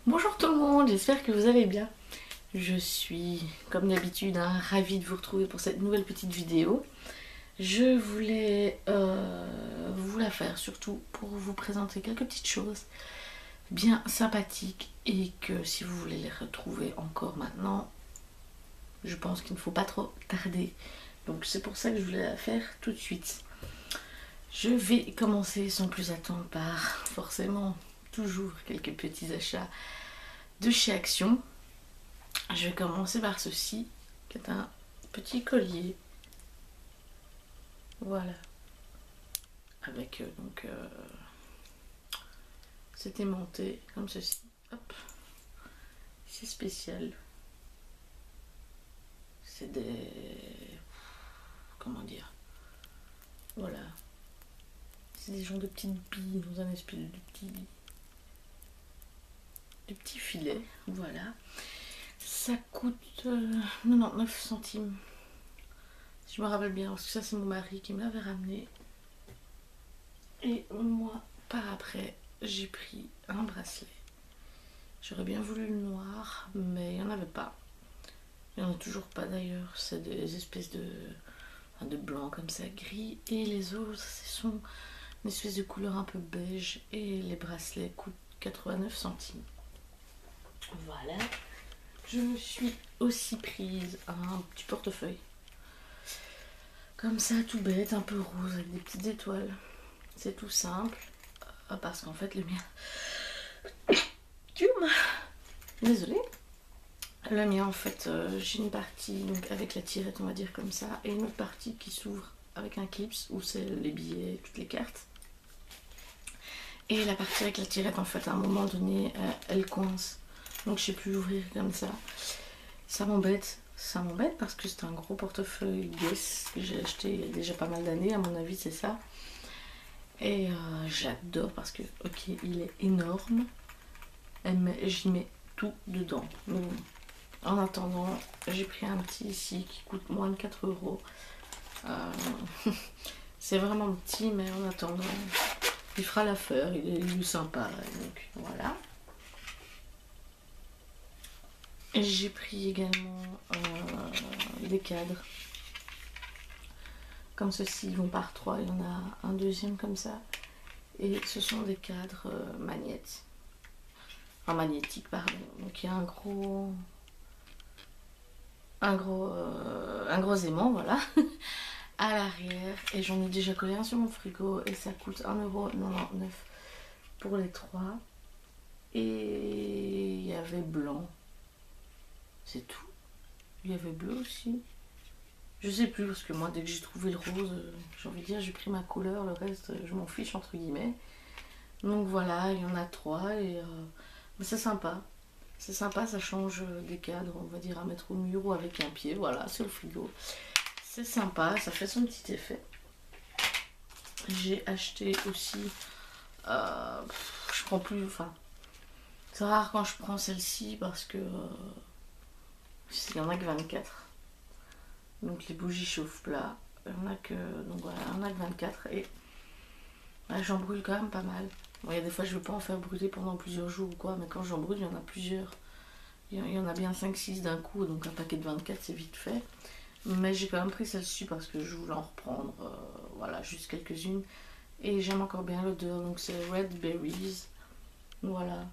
Bonjour tout le monde, j'espère que vous allez bien. Je suis, comme d'habitude, ravie de vous retrouver pour cette nouvelle petite vidéo. Je voulais vous la faire surtout pour vous présenter quelques petites choses bien sympathiques et que si vous voulez les retrouver encore maintenant, je pense qu'il ne faut pas trop tarder. Donc c'est pour ça que je voulais la faire tout de suite. Je vais commencer sans plus attendre par forcément toujours quelques petits achats de chez Action. Je vais commencer par ceci, qui est un petit collier. Voilà. Avec c'est aimanté comme ceci. Hop. C'est spécial. C'est des... Comment dire? Voilà. C'est des genres de petites billes dans un espèce de petit filet. Voilà. Ça coûte 99 centimes. Si je me rappelle bien, parce que ça c'est mon mari qui me l'avait ramené. Et moi, par après, j'ai pris un bracelet. J'aurais bien voulu le noir, mais il n'y en avait pas. Il n'y en a toujours pas d'ailleurs. C'est des espèces de blanc comme ça, gris. Et les autres, ce sont une espèce de couleur un peu beige. Et les bracelets coûtent 89 centimes. Voilà. Je me suis aussi prise un petit portefeuille. Comme ça, tout bête, un peu rose, avec des petites étoiles. C'est tout simple. Parce qu'en fait, le mien... Désolée. Le mien, en fait, j'ai une partie donc avec la tirette, on va dire comme ça, et une autre partie qui s'ouvre avec un clips où c'est les billets, toutes les cartes. Et la partie avec la tirette, en fait, à un moment donné, elle coince. Donc je sais plus l'ouvrir comme ça. Ça m'embête. Ça m'embête parce que c'est un gros portefeuille Guess que j'ai acheté il y a déjà pas mal d'années, à mon avis, c'est ça. Et j'adore parce que, ok, il est énorme, j'y mets tout dedans. Donc, en attendant, j'ai pris un petit ici qui coûte moins de 4 euros. C'est vraiment petit, mais en attendant, il fera l'affaire, il est sympa. Donc voilà. J'ai pris également des cadres. Comme ceci, ils vont par 3. Il y en a un deuxième comme ça. Et ce sont des cadres magnétiques. Enfin, magnétiques, pardon. Donc il y a un gros aimant, voilà, à l'arrière. Et j'en ai déjà collé un sur mon frigo et ça coûte 1,99 € pour les 3. Et il y avait blanc. C'est tout. Il y avait bleu aussi. Je sais plus parce que moi dès que j'ai trouvé le rose, j'ai envie de dire j'ai pris ma couleur, le reste je m'en fiche entre guillemets. Donc voilà, il y en a 3 et c'est sympa. C'est sympa, ça change des cadres, on va dire à mettre au mur ou avec un pied, voilà, sur le frigo. C'est sympa, ça fait son petit effet. J'ai acheté aussi, je prends plus, enfin, c'est rare quand je prends celle-ci parce que il y en a que 24. Donc les bougies chauffe plat, il y en a que, donc voilà, il y en a que 24 et ouais, j'en brûle quand même pas mal. Bon, il y a des fois je ne veux pas en faire brûler pendant plusieurs jours ou quoi, mais quand j'en brûle, il y en a plusieurs. Il y en a bien 5-6 d'un coup, donc un paquet de 24 c'est vite fait. Mais j'ai quand même pris celle-ci parce que je voulais en reprendre, voilà, juste quelques-unes. Et j'aime encore bien l'odeur, donc c'est Red Berries. Voilà,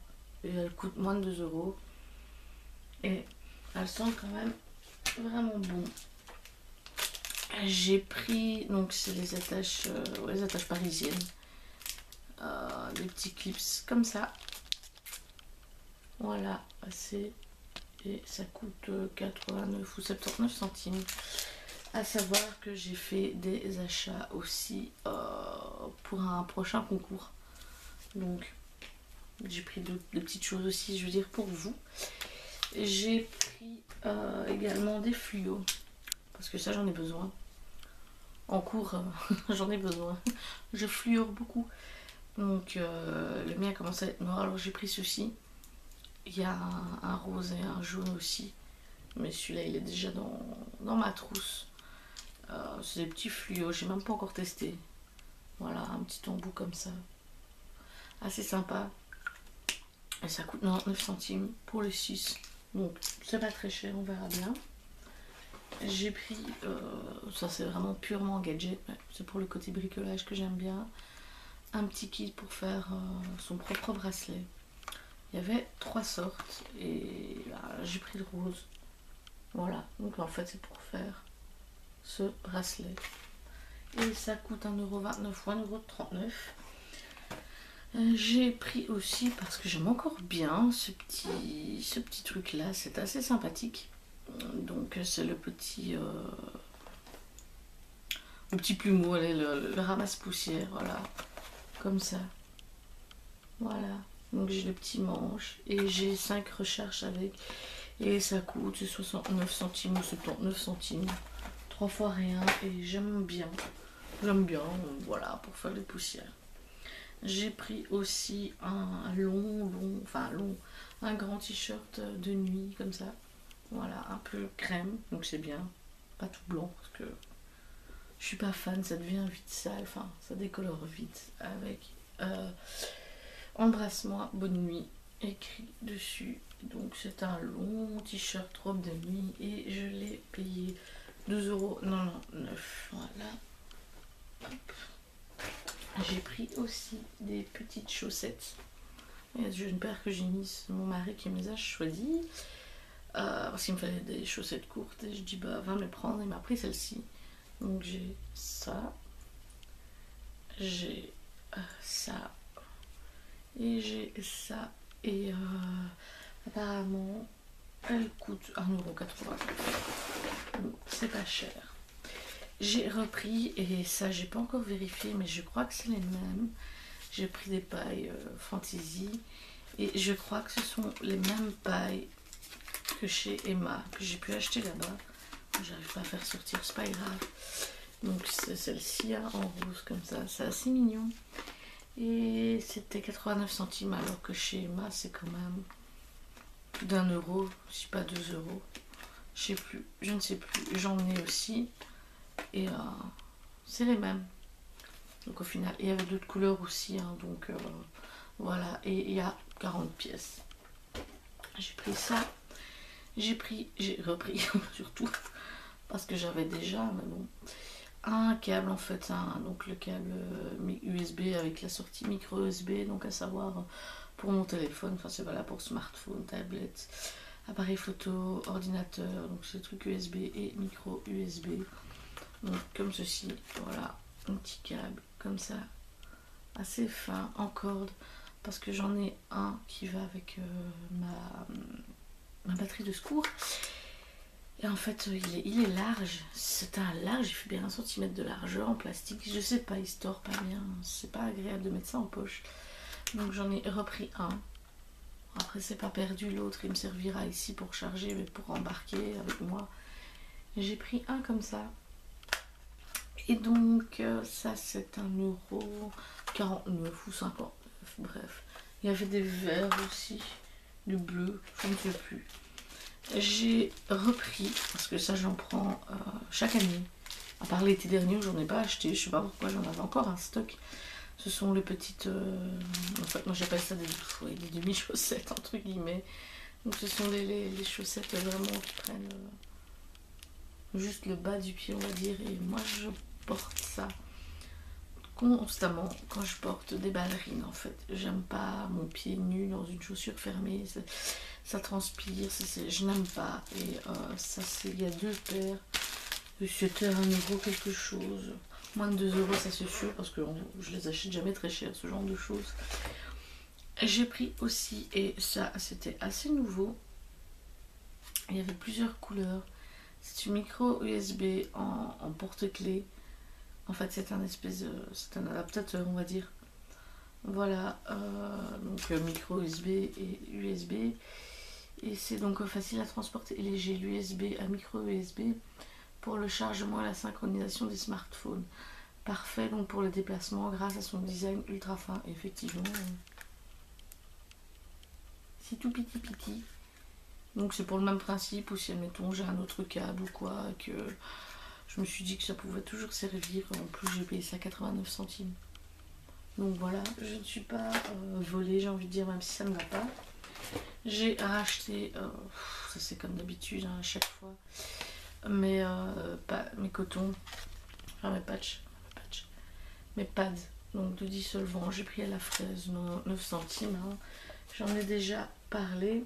et elle coûte moins de 2 euros. Et elle sent quand même vraiment bon. J'ai pris, donc c'est les attaches parisiennes. Des petits clips comme ça. Voilà, c'est... Et ça coûte 89 ou 79 centimes. À savoir que j'ai fait des achats aussi pour un prochain concours. Donc j'ai pris de petites choses aussi, je veux dire, pour vous. J'ai pris également des fluos. Parce que ça j'en ai besoin. En cours, j'en ai besoin. Je fluore beaucoup. Donc le mien commence à être noir. Alors j'ai pris ceci. Il y a un rose et un jaune aussi. Mais celui-là il est déjà dans ma trousse. C'est des petits fluos, j'ai même pas encore testé. Voilà, un petit embout comme ça. Assez sympa. Et ça coûte 99 centimes pour les 6. Donc c'est pas très cher, on verra bien. J'ai pris, ça c'est vraiment purement gadget, c'est pour le côté bricolage que j'aime bien, un petit kit pour faire son propre bracelet. Il y avait 3 sortes et j'ai pris le rose. Voilà, donc en fait c'est pour faire ce bracelet. Et ça coûte 1,29€ ou 1,39€. J'ai pris aussi, parce que j'aime encore bien ce petit truc là, c'est assez sympathique. Donc c'est le petit plumeau, allez, le ramasse-poussière, voilà, comme ça. Voilà, donc j'ai le petit manche et j'ai 5 recharges avec. Et ça coûte 69 centimes ou 79 centimes. 3 fois rien et j'aime bien. J'aime bien, voilà, pour faire les poussières. J'ai pris aussi un un grand t-shirt de nuit, comme ça. Voilà, un peu crème, donc c'est bien. Pas tout blanc, parce que je suis pas fan, ça devient vite sale, enfin, ça décolore vite. Avec embrasse-moi, bonne nuit, écrit dessus. Donc c'est un long t-shirt robe de nuit et je l'ai payé 2,99€. Voilà. Hop. J'ai pris aussi des petites chaussettes. J'ai une paire que j'ai mise, mon mari qui me les a choisies. Parce qu'il me fallait des chaussettes courtes et je dis bah va me les prendre. Il m'a pris celle-ci. Donc j'ai ça. J'ai ça. Et j'ai ça. Et apparemment elle coûte 1,89€. Donc c'est pas cher. J'ai repris, et ça j'ai pas encore vérifié, mais je crois que c'est les mêmes. J'ai pris des pailles Fantasy et je crois que ce sont les mêmes pailles que chez Emma, que j'ai pu acheter là-bas. J'arrive pas à faire sortir, c'est pas grave. Donc c'est celle-ci en rose comme ça, c'est assez mignon. Et c'était 89 centimes alors que chez Emma c'est quand même plus d'1€, si pas 2€. Je sais plus, je ne sais plus. J'en ai aussi. Et c'est les mêmes. Donc au final, il y avait d'autres couleurs aussi, hein, donc voilà. Et il y a 40 pièces. J'ai pris ça. J'ai repris surtout parce que j'avais déjà, mais bon, un câble en fait, donc le câble USB avec la sortie micro USB, donc à savoir pour mon téléphone, enfin c'est valable pour smartphone, tablette, appareil photo, ordinateur, donc c'est truc USB et micro USB. Donc comme ceci, voilà, un petit câble comme ça, assez fin, en corde, parce que j'en ai un qui va avec ma batterie de secours. Et en fait, il est large, c'est un large, il fait bien 1 cm de largeur en plastique, je sais pas, il se tord pas bien, c'est pas agréable de mettre ça en poche. Donc j'en ai repris un. Après c'est pas perdu, l'autre il me servira ici pour charger, mais pour embarquer avec moi. J'ai pris un comme ça. Et donc ça c'est 1,49€ ou 50€, bref. Il y avait des verts aussi, du bleu, je ne sais plus. J'ai repris, parce que ça j'en prends chaque année. À part l'été dernier où j'en ai pas acheté, je sais pas pourquoi j'en avais encore un stock. Ce sont les petites, en fait moi j'appelle ça des demi-chaussettes entre guillemets. Donc ce sont les chaussettes vraiment qui prennent juste le bas du pied on va dire. Et moi je porte ça constamment quand je porte des ballerines en fait. J'aime pas mon pied nu dans une chaussure fermée, ça transpire, je n'aime pas. Et ça c'est, il y a 2 paires, c'était 1€ quelque chose, moins de 2€ ça c'est sûr, parce que je les achète jamais très cher ce genre de choses. J'ai pris aussi, et ça c'était assez nouveau, il y avait plusieurs couleurs. C'est une micro USB en porte-clés. En fait, c'est un adaptateur, on va dire. Voilà, donc micro USB et USB. Et c'est donc facile à transporter et léger. L'USB à micro USB pour le chargement et la synchronisation des smartphones. Parfait donc pour le déplacement grâce à son design ultra fin. Et effectivement, c'est tout petit. Donc c'est pour le même principe, ou si admettons j'ai un autre câble ou quoi, que je me suis dit que ça pouvait toujours servir. En plus j'ai payé ça 89 centimes. Donc voilà, je ne suis pas volée, j'ai envie de dire, même si ça ne va pas. J'ai racheté, ça c'est comme d'habitude hein, à chaque fois, mes cotons, enfin mes pads, donc de dissolvant. J'ai pris à la fraise 9 centimes, hein. J'en ai déjà parlé.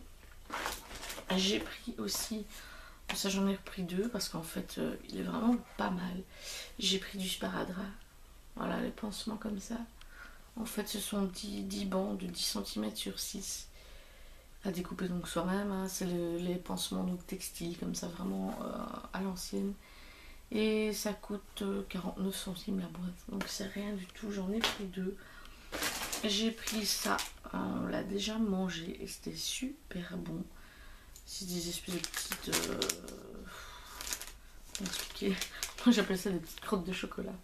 J'ai pris aussi, ça j'en ai repris 2 parce qu'en fait il est vraiment pas mal. J'ai pris du sparadrap, voilà les pansements comme ça. En fait ce sont 10 bancs de 10 cm sur 6 à découper donc soi-même, hein. C'est les pansements donc textiles comme ça vraiment à l'ancienne. Et ça coûte 49 centimes la boîte, donc c'est rien du tout, j'en ai pris 2. J'ai pris ça, on l'a déjà mangé et c'était super bon. C'est des espèces de petites... comment expliquer? Moi j'appelle ça des petites crottes de chocolat.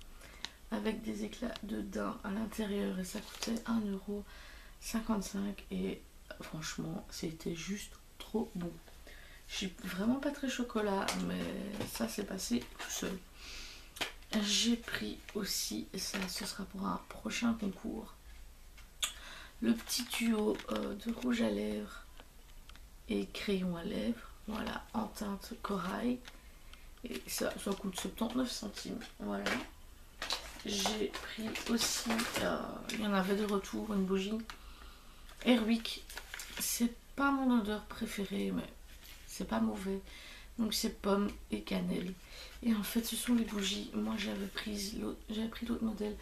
Avec des éclats de daim à l'intérieur et ça coûtait 1,55 € et franchement c'était juste trop bon. Je suis vraiment pas très chocolat mais ça s'est passé tout seul. J'ai pris aussi, et ça ce sera pour un prochain concours, le petit tuyau de rouge à lèvres et crayon à lèvres, voilà, en teinte corail. Et ça coûte 79 centimes, voilà. J'ai pris aussi, il y en avait de retour, une bougie Airwick. C'est pas mon odeur préférée, mais c'est pas mauvais. Donc c'est pomme et cannelle. Et en fait, ce sont les bougies. Moi, j'avais pris l'autre modèle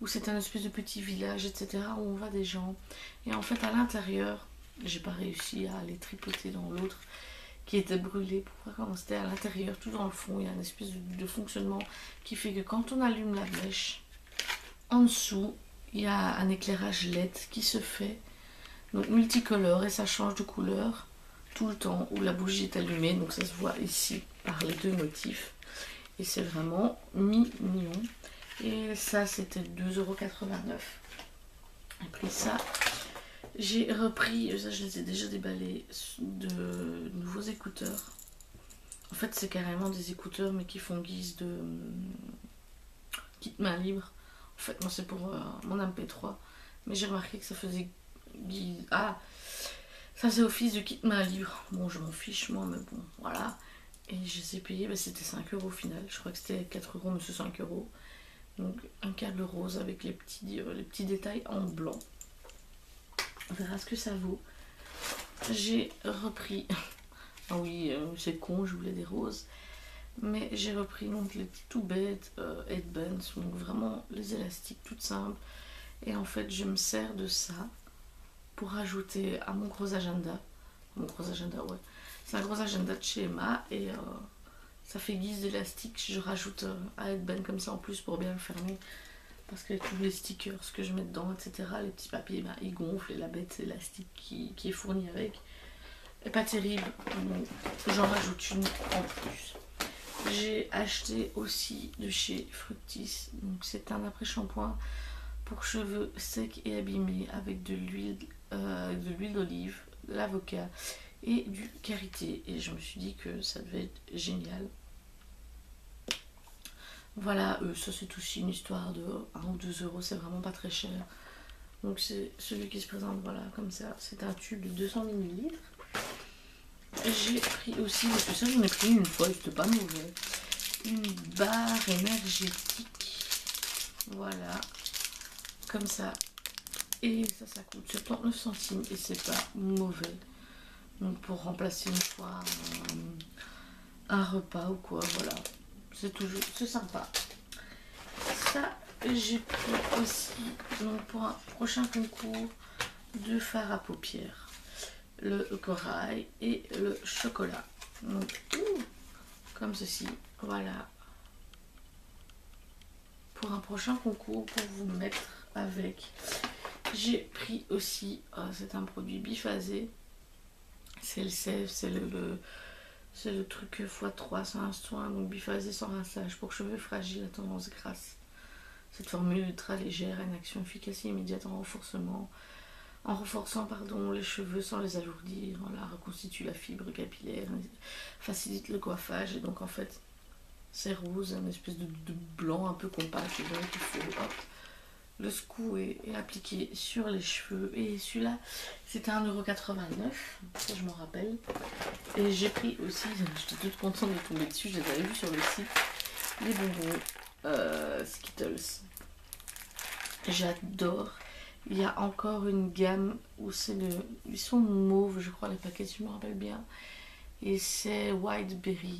où c'est un espèce de petit village, etc. où on voit des gens. Et en fait, à l'intérieur, j'ai pas réussi à les tripoter dans l'autre qui était brûlé pour voir comment c'était à l'intérieur, tout dans le fond. Il y a une espèce de fonctionnement qui fait que quand on allume la mèche, en dessous, il y a un éclairage LED qui se fait, donc multicolore, et ça change de couleur tout le temps où la bougie est allumée. Donc ça se voit ici par les 2 motifs. Et c'est vraiment mignon. Et ça, c'était 2,89 €. J'ai pris ça. J'ai repris, ça je les ai déjà déballés, de nouveaux écouteurs. En fait, c'est carrément des écouteurs, mais qui font guise de kit main libre. En fait, moi, c'est pour mon MP3. Mais j'ai remarqué que ça faisait guise... Ah, ça faisait office de kit main libre. Bon, je m'en fiche, moi, mais bon, voilà. Et je les ai payés, bah, c'était 5 € au final. Je crois que c'était 4 €, mais c'est 5 €. Donc, un câble rose avec les petits détails en blanc. On verra ce que ça vaut. J'ai repris... Ah oui, c'est con, je voulais des roses. Mais j'ai repris donc les tout bêtes headbands, donc vraiment les élastiques toutes simples. Et en fait, je me sers de ça pour ajouter à mon gros agenda. Mon gros agenda, ouais. C'est un gros agenda de chez Emma et ça fait guise d'élastique. Je rajoute un headband comme ça en plus pour bien le fermer. Parce que tous les stickers que je mets dedans, etc., les petits papiers, bah, ils gonflent et la bête élastique qui est fournie avec est pas terrible. Donc j'en rajoute une en plus. J'ai acheté aussi de chez Fructis. Donc c'est un après-shampoing pour cheveux secs et abîmés avec de l'huile d'olive, de l'avocat et du karité. Et je me suis dit que ça devait être génial. Voilà, ça c'est aussi une histoire de 1 ou 2 €, c'est vraiment pas très cher. Donc c'est celui qui se présente, voilà, comme ça. C'est un tube de 200 ml. J'ai pris aussi, parce que ça j'en ai pris une fois, c'était pas mauvais, une barre énergétique. Voilà, comme ça. Et ça coûte 79 centimes et c'est pas mauvais. Donc pour remplacer une fois un repas ou quoi, voilà. C'est sympa. Ça, j'ai pris aussi donc pour un prochain concours de fard à paupières. Le corail et le chocolat. Donc, comme ceci, voilà. Pour un prochain concours, pour vous mettre avec. J'ai pris aussi, c'est un produit biphasé. C'est le sève, c'est le truc x3 sans un soin, donc biphasé sans rinçage pour cheveux fragiles à tendance grasse. Cette formule ultra légère a une action efficace et immédiate en renforçant les cheveux sans les alourdir, voilà, reconstitue la fibre capillaire, facilite le coiffage. Et donc en fait c'est rose, une espèce de blanc un peu compact, et donc il faut le SCOO est appliqué sur les cheveux. Et celui-là, c'était 1,89 €, ça je m'en rappelle. Et j'ai pris aussi, j'étais toute contente de tomber dessus, je les avais vus sur le site, les bonbons Skittles. J'adore. Il y a encore une gamme où c'est le... Ils sont mauves, je crois, les paquets, si je me rappelle bien. Et c'est White Berry,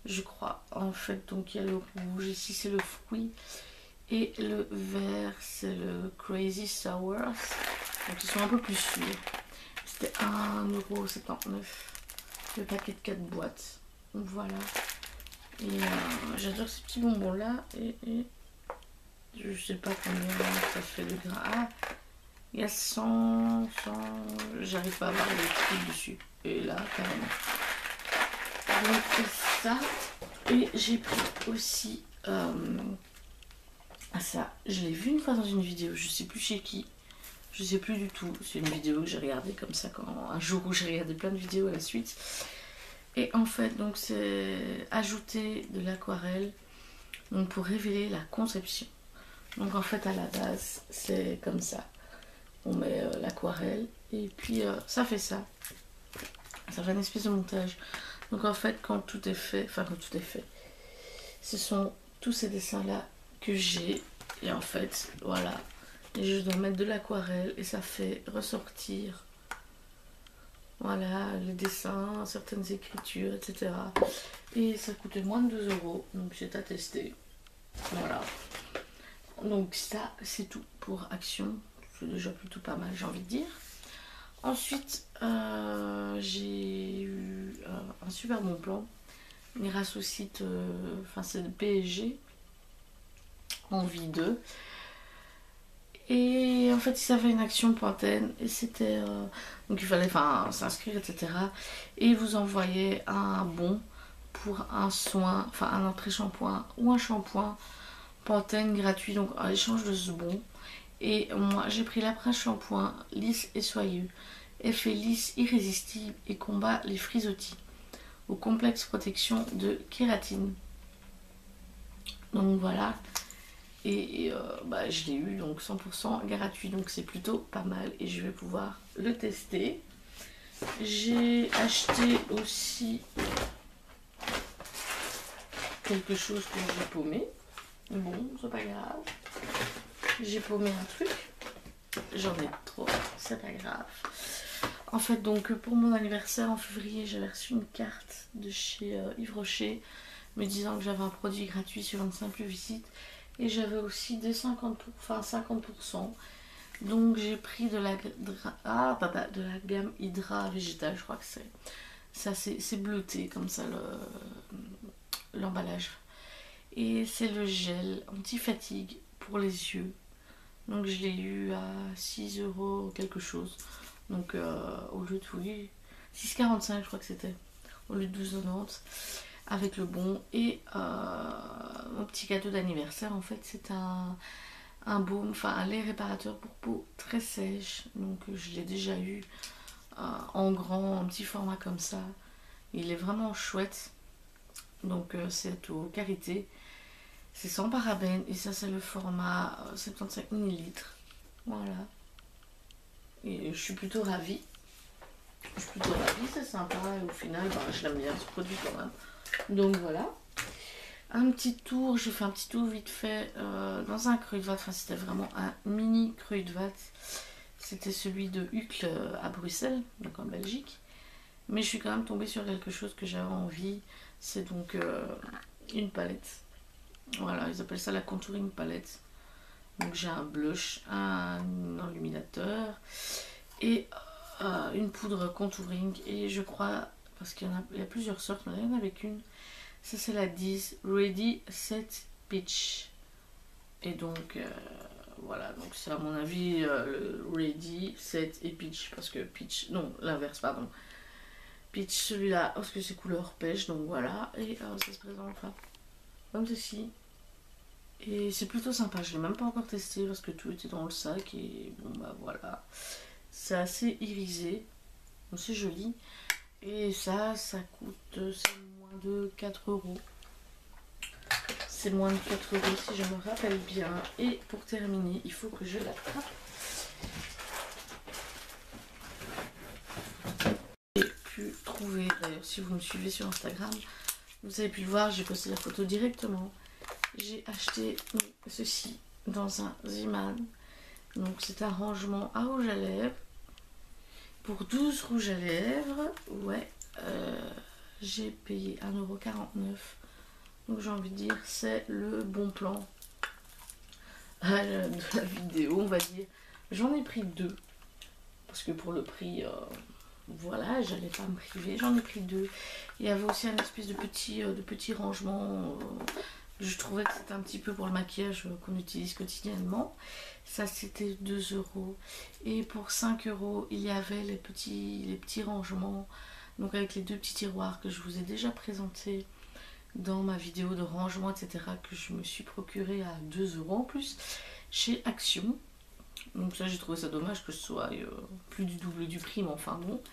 je crois. En fait, donc il y a le rouge, ici c'est le fruit. Et le vert, c'est le Crazy Sours. Donc ils sont un peu plus sûrs. C'était 1,79 € le paquet de 4 boîtes. Donc voilà. Et j'adore ces petits bonbons là. Et je sais pas combien ça fait de gras. Ah, il y a 100, j'arrive pas à voir les prix dessus. Et là, carrément. Donc ça. Et j'ai pris aussi ça. Je l'ai vu une fois dans une vidéo, je sais plus chez qui. Je sais plus du tout. C'est une vidéo que j'ai regardée comme ça quand un jour où j'ai regardé plein de vidéos à la suite. Et en fait, donc c'est ajouter de l'aquarelle donc pour révéler la conception. Donc en fait à la base c'est comme ça. On met l'aquarelle et puis ça fait ça. Ça fait une espèce de montage. Donc en fait quand tout est fait, enfin quand tout est fait, ce sont tous ces dessins là que j'ai. Et en fait voilà. Et je dois mettre de l'aquarelle et ça fait ressortir voilà les dessins, certaines écritures, etc. Et ça coûtait moins de 2 €. Donc j'ai à tester. Voilà. Donc ça c'est tout pour Action. C'est déjà plutôt pas mal, j'ai envie de dire. Ensuite j'ai eu un super bon plan grâce au site, enfin c'est le PSG Envie 2. Et en fait, ça fait une action Pantene et c'était donc il fallait s'inscrire, etc. Et vous envoyez un bon pour un soin, enfin un après-shampoing ou un shampoing Pantene gratuit, donc en échange de ce bon. Et moi j'ai pris l'après-shampoing lisse et soyeux, effet lisse irrésistible et combat les frisottis au complexe protection de kératine. Donc voilà. Et je l'ai eu donc 100% gratuit, donc c'est plutôt pas mal et je vais pouvoir le tester. J'ai acheté aussi quelque chose que j'ai paumé. Bon, c'est pas grave. J'ai paumé un truc. J'en ai trop, c'est pas grave. En fait, donc pour mon anniversaire en février, j'avais reçu une carte de chez Yves Rocher me disant que j'avais un produit gratuit sur une simple visite. Et j'avais aussi des 50%. Donc j'ai pris de la gamme Hydra végétale, je crois que c'est. Ça c'est bleuté comme ça l'emballage. Et c'est le gel anti-fatigue pour les yeux. Donc je l'ai eu à 6 € quelque chose. Donc au lieu de 6,45 je crois que c'était. Au lieu de 12,90. Avec le bon. Et mon petit cadeau d'anniversaire en fait c'est un baume, enfin un lait réparateur pour peau très sèche. Donc je l'ai déjà eu en grand, en petit format comme ça. Il est vraiment chouette. Donc c'est au karité. C'est sans parabènes et ça c'est le format 75 ml. Voilà. Et je suis plutôt ravie. C'est sympa et au final je l'aime bien ce produit quand même. Donc voilà. Un petit tour, j'ai fait un petit tour vite fait dans un Kruidvat. Enfin c'était vraiment un mini Kruidvat. C'était celui de Hucle à Bruxelles, donc en Belgique. Mais je suis quand même tombée sur quelque chose que j'avais envie. C'est donc une palette. Voilà, ils appellent ça la contouring palette. Donc j'ai un blush, un enluminateur et une poudre contouring. Et je crois, parce qu'il y a plusieurs sortes, mais il y en avait qu'une. Ça c'est la 10 Ready Set Peach. Et donc voilà, donc c'est à mon avis le Ready Set et Peach. Parce que Peach, non l'inverse pardon. Peach celui-là, parce que c'est couleur pêche, donc voilà. Et ça se présente comme ceci. Et c'est plutôt sympa, je l'ai même pas encore testé parce que tout était dans le sac. Et bon bah voilà. C'est assez irisé, donc c'est joli. Et ça coûte moins de 4 €. c'est moins de 4 € si je me rappelle bien. Et pour terminer, il faut que je l'attrape. J'ai pu trouver, d'ailleurs si vous me suivez sur Instagram, vous avez pu le voir, j'ai posté la photo directement. J'ai acheté ceci dans un Ziman. Donc c'est un rangement à rouge à lèvres. Pour 12 rouges à lèvres, ouais, j'ai payé 1,49 €. Donc j'ai envie de dire, c'est le bon plan de la vidéo, on va dire. J'en ai pris 2. Parce que pour le prix, voilà, j'allais pas me priver. J'en ai pris 2. Il y avait aussi un espèce de petit rangement. Je trouvais que c'était un petit peu pour le maquillage qu'on utilise quotidiennement. Ça, c'était 2 €. Et pour 5 €, il y avait les petits rangements. Donc avec les 2 petits tiroirs que je vous ai déjà présentés dans ma vidéo de rangement, etc. que je me suis procuré à 2 € en plus chez Action. Donc ça, j'ai trouvé ça dommage que ce soit plus du double du prix, mais enfin bon.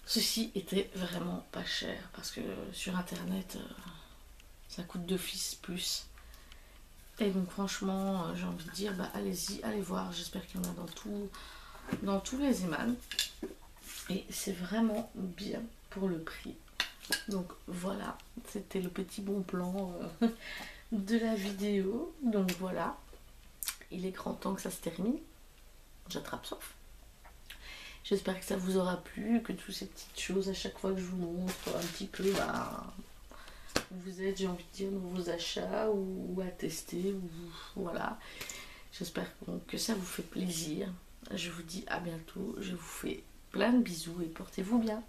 Ceci était vraiment pas cher parce que sur internet, ça coûte d'office plus. Et donc franchement, j'ai envie de dire, bah allez-y, allez voir. J'espère qu'il y en a dans tous les Ziman. Et c'est vraiment bien pour le prix. Donc voilà, c'était le petit bon plan de la vidéo. Donc voilà, il est grand temps que ça se termine. J'attrape sauf. J'espère que ça vous aura plu, que toutes ces petites choses à chaque fois que je vous montre un petit peu, bah, vous êtes, j'ai envie de dire, dans vos achats ou à tester. Ou, voilà. J'espère que ça vous fait plaisir. Je vous dis à bientôt. Je vous fais plein de bisous et portez-vous bien.